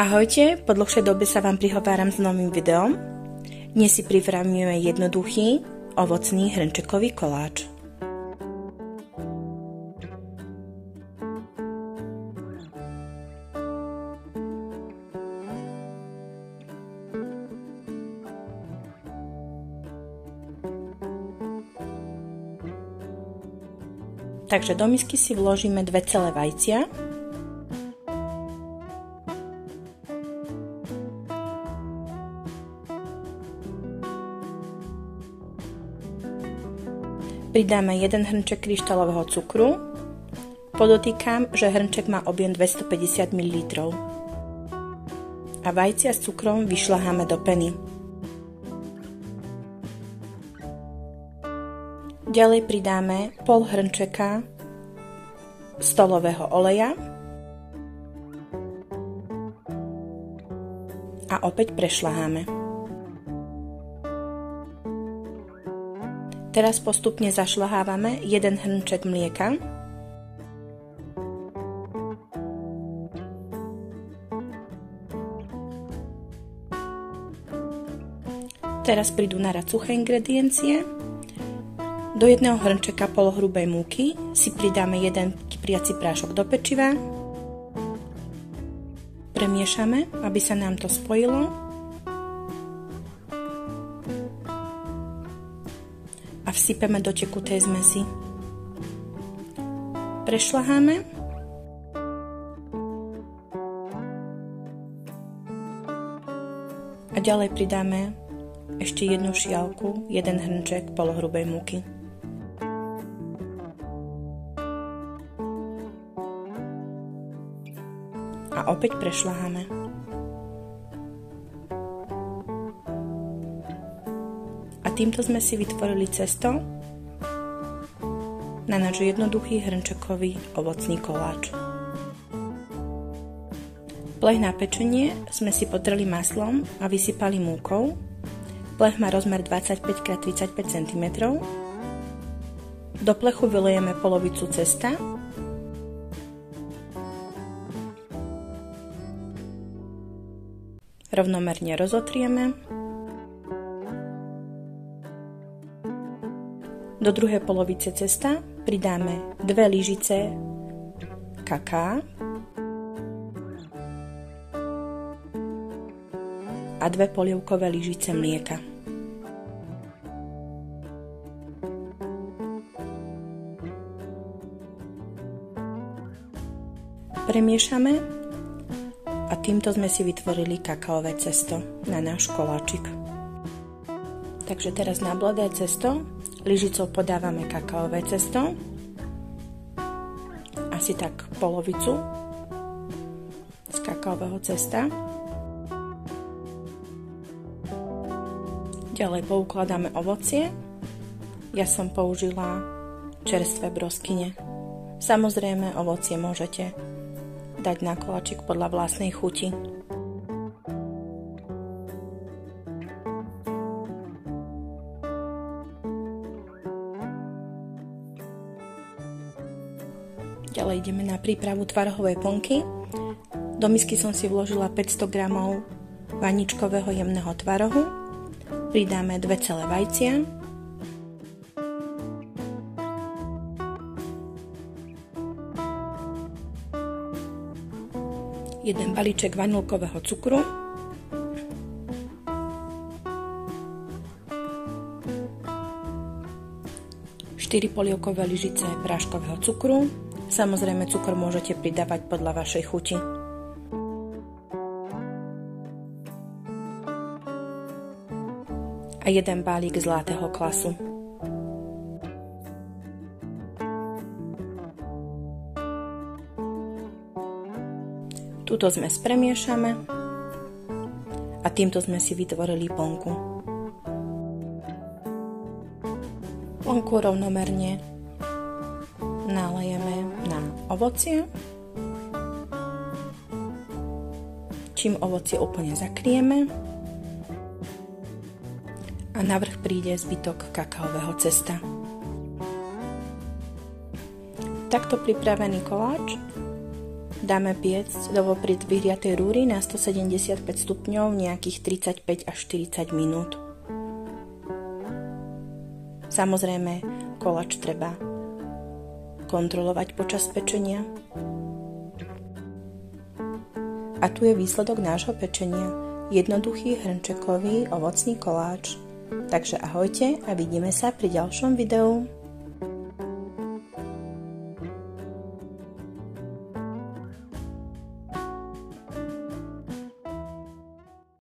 Ahojte, po dlhšej dobe sa vám prihováram s novým videom. Dnes si pripravíme jednoduchý, ovocný hrnčekový koláč. Takže do misky si vložíme 2 celé vajcia. Pridáme 1 hrnček kryštálového cukru. Podotýkam, že hrnček má objem 250 ml. A vajcia s cukrom vyšľaháme do peny. Ďalej pridáme pol hrnčeka stolového oleja a opäť prešľaháme. Teraz postupne zašľahávame 1 hrnček mlieka. Teraz prídu na rad suché ingrediencie. Do 1 hrnčeka polohrubej múky si pridáme 1 kypriaci prášok do pečiva. Premiešame, aby sa nám to spojilo. A vsypeme do tekutej zmesi. Prešľaháme. A ďalej pridáme ešte 1 šialku, 1 hrnček polohrubej múky. A opäť prešľaháme. A týmto sme si vytvorili cesto na náš jednoduchý hrnčekový ovocný koláč. Plech na pečenie sme si potreli maslom a vysypali múkou. Plech má rozmer 25x35 cm. Do plechu vylejeme polovicu cesta. Rovnomerne rozotrieme. Do druhej polovice cesta pridáme 2 lyžice kaká a 2 polievkové lyžice mlieka. Premiešame a týmto sme si vytvorili kakaové cesto na náš koláčik. Takže teraz na bledé cesto lyžicou podávame kakaové cesto, asi tak polovicu z kakaového cesta. Ďalej poukladáme ovocie. Ja som použila čerstvé broskyne. Samozrejme, ovocie môžete dať na koláčik podľa vlastnej chuti. Ďalej ideme na prípravu tvarohovej plnky. Do misky som si vložila 500 g vaničkového jemného tvarohu. Pridáme 2 celé vajcia. Jeden balíček vanilkového cukru. Štyri polievkové lyžice práškového cukru. Samozrejme, cukor môžete pridávať podľa vašej chuti. A 1 balík zlatého klasu. Túto zmes premiešame a týmto sme si vytvorili plnku. Plnku rovnomerne nalejeme na ovocie. Čím ovocie úplne zakrieme a na vrch príde zbytok kakaového cesta. Takto pripravený koláč dáme piecť do vopred vyhriatej rúry na 175 stupňov nejakých 35 až 40 minút. Samozrejme, koláč treba kontrolovať počas pečenia. A tu je výsledok nášho pečenia. Jednoduchý hrnčekový ovocný koláč. Takže ahojte a vidíme sa pri ďalšom videu.